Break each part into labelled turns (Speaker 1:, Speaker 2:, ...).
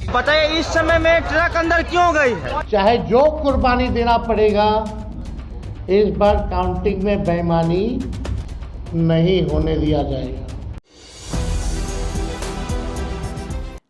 Speaker 1: बताइए इस समय में ट्रक अंदर क्यों गई है?
Speaker 2: चाहे जो कुर्बानी देना पड़ेगा, इस बार काउंटिंग में बेईमानी नहीं होने दिया जाएगा।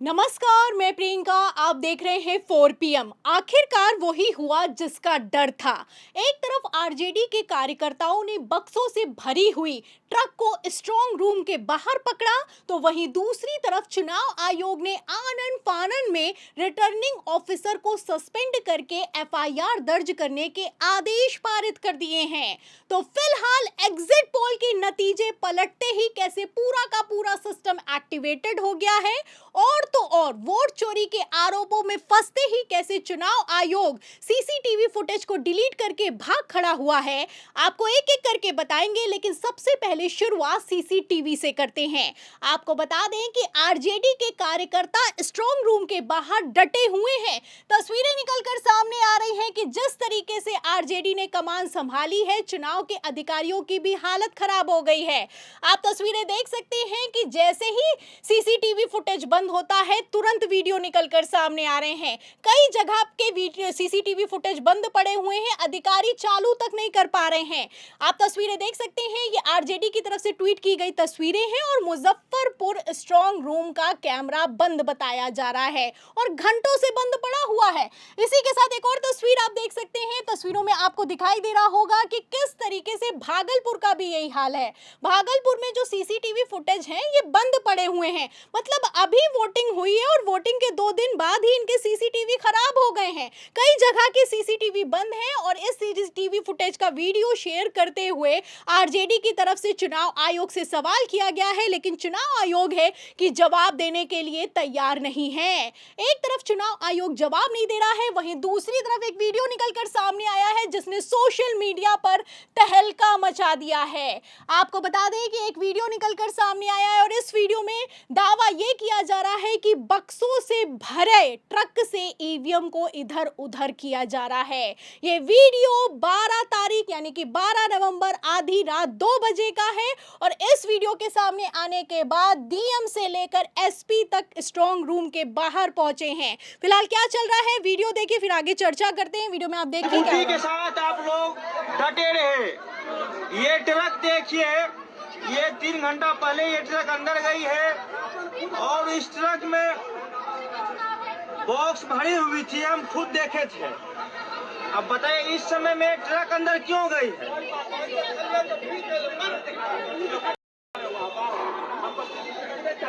Speaker 3: नमस्कार, मैं प्रियंका, आप देख रहे हैं 4 PM। आखिरकार वही हुआ जिसका डर था। एक तरफ आरजेडी के कार्यकर्ताओं ने बक्सों से भरी हुई ट्रक को स्ट्रांग रूम के बाहर पकड़ा, तो वहीं दूसरी तरफ चुनाव आयोग ने आनन फानन में रिटर्निंग ऑफिसर को सस्पेंड करके FIR दर्ज करने के आदेश पारित कर दिए हैं। तो फिलहाल एग्जिट पोल के नतीजे पलटते ही कैसे पूरा का पूरा सिस्टम एक्टिवेटेड हो गया है, और तो और वोट चोरी के आरोपों में फंसते ही कैसे चुनाव आयोग CCTV फुटेज को डिलीट करके भाग खड़ा हुआ है, आपको एक एक करके बताएंगे। लेकिन सबसे पहले शुरुआत CCTV से करते हैं। आपको बता दें कि आरजेडी के कार्यकर्ता स्ट्रांग रूम के बाहर डटे हुए हैं। तस्वीरें निकलकर सामने आ रही हैं कि जिस तरीके से आरजेडी ने कमान संभाली है, चुनाव के अधिकारियों की भी हालत खराब हो गई है। आप तस्वीरें देख सकते हैं कि जैसे ही CCTV फुटेज बंद होता है, तुरंत वीडियो निकलकर सामने आ रहे हैं। कई जगह के वीडियो CCTV फुटेज बंद पड़े हुए हैं, अधिकारी चालू तक नहीं कर पा रहे हैं। आप तस्वीरें देख सकते हैं, ये आरजेडी की तरफ से ट्वीट की गई तस्वीरें हैं और मुजफ्फरपुर स्ट्रांग रूम का कैमरा बंद बताया जा रहा है और घंटों से बंद पड़ा हुआ है। इसी के साथ एक और तस्वीर आप देख सकते हैं। तस्वीरों में आपको दिखाई दे रहा होगा कि किस तरीके से भागलपुर का भी यही हाल है। भागलपुर में जो CCTV फुटेज हैं, ये बंद पड़े हुए हैं। मतलब अभी वोटिंग हुई है और वोटिंग के 2 दिन बाद ही इनके CCTV खराब हो गए हैं। कई जगह के CCTV बंद हैं और इस CCTV फुटेज का वीडियो शेयर करते हुए आरजेडी की तरफ से चुनाव आयोग से सवाल किया गया है, लेकिन चुनाव आयोग है कि जवाब देने के लिए तैयार नहीं है। एक तरफ चुनाव आयोग जवाब नहीं दे रहा है, वहीं दूसरी तरफ एक वीडियो निकलकर सामने आया है जिसने सोशल मीडिया पर तहलका मचा दिया है। आपको बता दें कि एक वीडियो निकलकर सामने आया है और इस वीडियो में दावा यह किया जा रहा है कि बक्सों से भरे ट्रक से EVM को इधर उधर किया जा रहा है। ये वीडियो 12 तारीख यानी कि 12 नवंबर आधी रात 2 बजे का है और इस वीडियो के सामने आने के बाद DM से लेकर SP तक स्ट्रांग रूम के बाहर पहुंचे हैं। फिलहाल क्या चल रहा है, वीडियो देखिए, फिर आगे चर्चा करते हैं। वीडियो में आप देखिए
Speaker 1: उसी के साथ आप लोग डटे रहे। ये ट्रक देखिए, ये 3 घंटा पहले ये ट्रक अंदर गई है और इस ट्रक में बॉक्स भरी हुई थी, हम खुद देखे थे। अब बताइए इस समय में ट्रक अंदर क्यों गई है?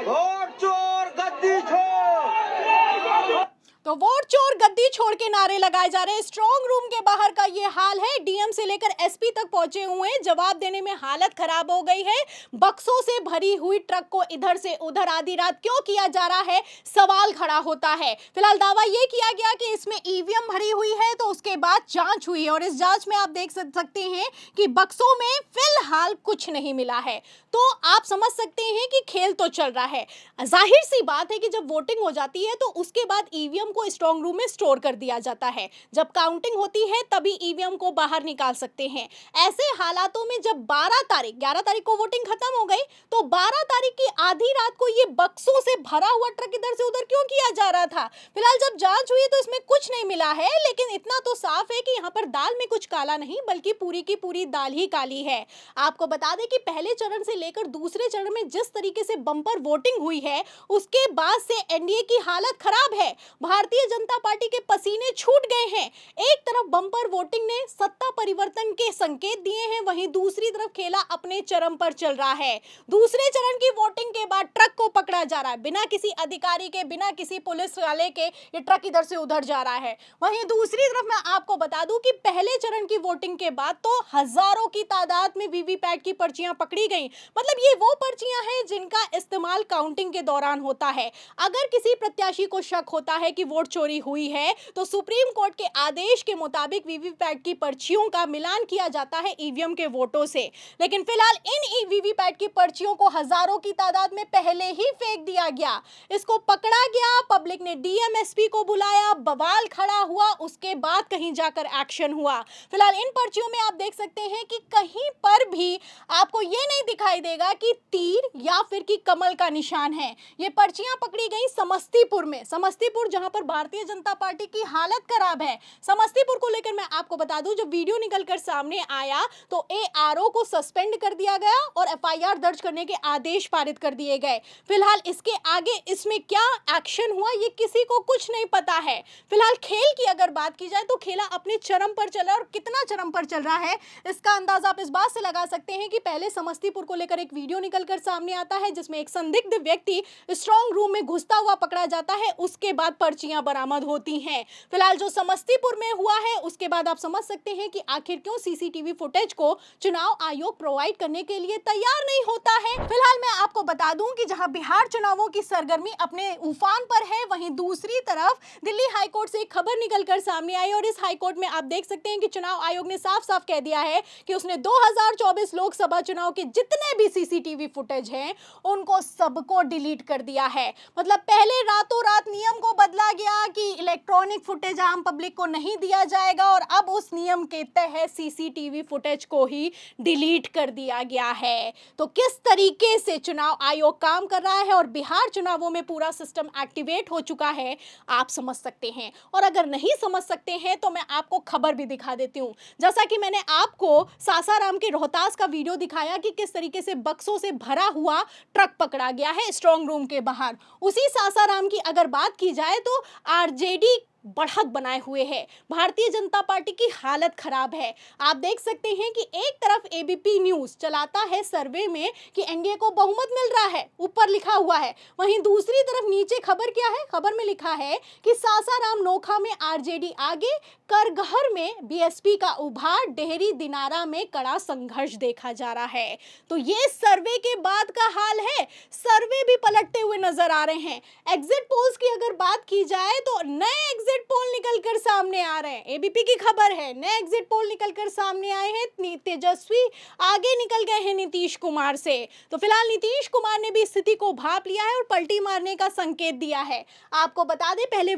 Speaker 1: वोट चोर गद्दी छोड़।
Speaker 3: तो वोट चोर गद्दी छोड़ के नारे लगाए जा रहे हैं। स्ट्रांग रूम के बाहर का ये हाल है। DM से लेकर SP तक पहुंचे हुए हैं। जवाब देने में हालत खराब हो गई है। बक्सों से भरी हुई ट्रक को इधर से उधर आधी रात क्यों किया जा रहा है, सवाल खड़ा होता है। फिलहाल दावा ये किया गया कि इसमें EVM भरी हुई है, तो उसके बाद जांच हुई है और इस जांच में आप देख सकते हैं कि बक्सों में फिलहाल कुछ नहीं मिला है। तो आप समझ सकते हैं कि खेल तो चल रहा है। जाहिर सी बात है कि जब वोटिंग हो जाती है तो उसके बाद EVM को स्ट्रांग रूम में स्टोर कर दिया जाता है। जब काउंटिंग होती है तभी EVM को बाहर निकाल सकते हैं। ऐसे हालातों में जब 11 तारीख को वोटिंग खत्म हो गई, तो 12 तारीख की आधी रात को ये बक्सों से भरा हुआ ट्रक इधर से उधर क्यों किया जा रहा था? फिलहाल जब जांच हुई तो इसमें कुछ नहीं मिला है, लेकिन इतना तो साफ है कि यहाँ पर दाल में कुछ काला नहीं, बल्कि पूरी की पूरी दाल ही काली है। आपको बता दें कि पहले चरण से लेकर दूसरे चरण में जिस तरीके से बम्पर वोटिंग हुई है, उसके बाद से NDA की हालत खराब है। भारतीय जनता पार्टी के पसीने छूट गए हैं। एक तरफ बम्पर वोटिंग ने सत्ता परिवर्तन के संकेत दिए हैं, वहीं दूसरी तरफ खेला अपने चरम पर चल रहा है। दूसरे चरण की वोटिंग के बाद ट्रक को पकड़ा जा रहा है, बिना किसी अधिकारी के, बिना किसी पुलिस वाले के ये ट्रक इधर से उधर जा रहा है। वहीं दूसरी तरफ मैं आपको बता दूं कि पहले चरण की वोटिंग के बाद तो हजारों की तादाद में VVPAT की पर्चियां पकड़ी गई। मतलब ये वो पर्चियां हैं जिनका इस्तेमाल काउंटिंग के दौरान होता है। अगर किसी प्रत्याशी को शक होता है कि वोट चोरी हुई है, तो सुप्रीम कोर्ट के आदेश के मुताबिक वीवीपैट की पर्चियों का मिलान किया जाता है ईवीएम के वोटों से। लेकिन फिलहाल इन वीवीपैट की पर्चियों को हजारों की तादाद में पहले ही फेंक दिया गया। इसको पकड़ा गया, पब्लिक ने डीएमएसपी को बुलाया, बवाल खड़ा हुआ, उसके बाद कहीं जाकर एक्शन हुआ। फिलहाल इन पर्चियों में आप देख सकते हैं कि कहीं पर भी आपको ये नहीं दिखाई देगा कि तीर या फिर कि कमल का निशान है। ये पर्चियां पकड़ी गई समस्तीपुर में, समस्तीपुर जहां पर भारतीय जनता पार्टी की हालत खराब है। समस्तीपुर को लेकर मैं आपको बता दूं, जब वीडियो निकलकर सामने आया तो एआरओ को सस्पेंड कर दिया गया और एफआईआर दर्ज करने के आदेश पारित कर दिए गए। फिलहाल इसके आगे इसमें क्या एक्शन हुआ ये किसी को कुछ नहीं पता है। फिलहाल खेल की अगर बात की जाए तो खेला अपने चरम पर चला, और कितना चरम पर चल रहा है इसका अंदाजा आप इस बात से लगा सकते हैं कि पहले समस्तीपुर को लेकर एक वीडियो निकलकर सामने आता है जिसमें एक संदिग्ध व्यक्ति स्ट्रांग रूम में घुसता हुआ पकड़ा जाता है, उसके बाद पर्चियां बरामद होती हैं। फिलहाल जो समस्तीपुर में हुआ है उसके बाद आप समझ सकते हैं कि आखिर क्यों सीसीटीवी फुटेज को चुनाव आयोग प्रोवाइड करने के लिए तैयार नहीं होता है। फिलहाल मैं आपको बता दूं कि जहां बिहार चुनावों की सरगर्मी अपने उफान पर है, वहीं दूसरी तरफ दिल्ली हाईकोर्ट से एक खबर निकलकर सामने आई और इस हाईकोर्ट में आप देख सकते हैं कि चुनाव आयोग ने साफ साफ कह दिया है कि उसने 2024 लोकसभा चुनाव के जितने भी सीसीटीवी फुटेज हैं उनको सबको डिलीट कर दिया है। मतलब पहले रातों रात नियम को बदला गया कि इलेक्ट्रॉनिक फुटेज आम पब्लिक को नहीं दिया जाएगा और अब उस नियम के तहत सीसीटीवी फुटेज को ही डिलीट कर दिया गया है। तो किस तरीके से चुनाव आयोग काम कर रहा है और बिहार चुनावों में पूरा सिस्टम एक्टिवेट हो चुका है आप समझ सकते हैं। और अगर नहीं समझ सकते हैं तो मैं आपको खबर भी दिखा देती हूं। जैसा कि मैंने आपको सासाराम के रोहतास का वीडियो दिखाया कि किस तरीके से बक्सों से भरा हुआ ट्रक पकड़ा गया है स्ट्रांग रूम के बाहर, उसी सासाराम की अगर बात की जाए तो आरजेडी बढ़त बनाए हुए है। भारतीय जनता पार्टी की हालत खराब है। आप देख सकते हैं कि एक तरफ एबीपी न्यूज चलाता है सर्वे में कि एनडीए को बहुमत मिल रहा है, ऊपर लिखा हुआ है, वहीं दूसरी तरफ नीचे खबर क्या है, खबर में लिखा है कि सासाराम नोखा में आरजेडी आगे, करगहर में बीएसपी का उभार, डेहरी दिनारा में कड़ा संघर्ष देखा जा रहा है। तो ये सर्वे के बाद का हाल है। सर्वे भी पलटते हुए नजर आ रहे हैं। एग्जिट पोल्स की अगर बात की जाए तो नए एग्जिट पोल निकलकर सामने आ रहे हैं। एबीपी की खबर है, नए एग्जिट पोल निकलकर सामने आए हैं। तेजस्वी आगे निकल गए हैं नीतीश कुमार से। तो फिलहाल नीतीश कुमार ने भी स्थिति को भांप लिया है और पलटी मारने का संकेत दिया है। आपको बता दें पहले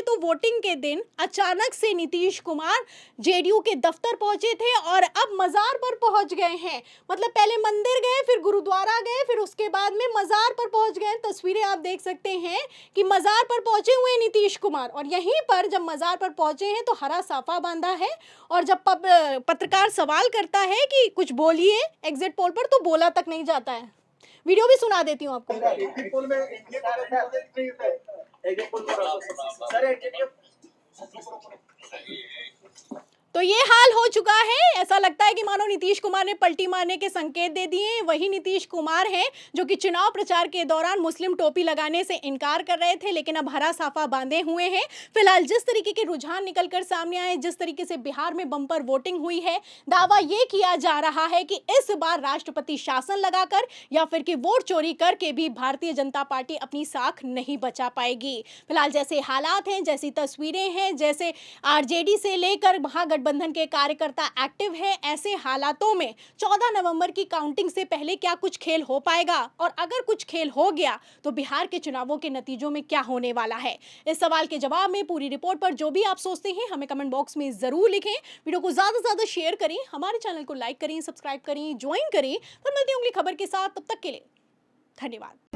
Speaker 3: तो वोटिंग के दिन अचानक से नीतीश कुमार जेडीयू के दफ्तर पहुंचे थे और अब मजार पर पहुंच गए हैं। मतलब पहले मंदिर गए, फिर गुरुद्वारा गए, फिर उसके बाद में मजार पर पहुंच गए। तस्वीरें आप देख सकते हैं कि मजार पर पहुंचे हुए नीतीश कुमार, और यहीं पर जब मजार पर पहुंचे हैं तो हरा साफा बांधा है और जब पत्रकार सवाल करता है कि कुछ बोलिए एग्जिट पोल पर, तो बोला तक नहीं जाता है। वीडियो भी सुना देती हूँ आपको। तो ये हाल हो चुका है। ऐसा लगता है कि मानो नीतीश कुमार ने पलटी मारने के संकेत दे दिए। वही नीतीश कुमार हैं जो कि चुनाव प्रचार के दौरान मुस्लिम टोपी लगाने से इनकार कर रहे थे, लेकिन अब हरा साफा बांधे हुए हैं। फिलहाल जिस तरीके के रुझान निकलकर सामने आए, जिस तरीके से बिहार में बम्पर वोटिंग हुई है, दावा ये किया जा रहा है कि इस बार राष्ट्रपति शासन लगाकर या फिर कि वोट चोरी करके भी भारतीय जनता पार्टी अपनी साख नहीं बचा पाएगी। फिलहाल जैसे हालात हैं, जैसी तस्वीरें हैं, जैसे आरजेडी से लेकर महागठबंधन के कार्यकर्ता एक्टिव हैं, ऐसे हालातों में 14 नवंबर की काउंटिंग से पहले क्या कुछ खेल हो पाएगा, और अगर कुछ खेल हो गया तो बिहार के चुनावों के नतीजों में क्या होने वाला है? इस सवाल के जवाब में पूरी रिपोर्ट पर जो भी आप सोचते हैं हमें कमेंट बॉक्स में जरूर लिखें। वीडियो को ज्यादा से ज्यादा शेयर करें, हमारे चैनल को लाइक करें, सब्सक्राइब करें, ज्वाइन करें। फिर मिलती हूँ अगली खबर के साथ, तब तक के लिए धन्यवाद।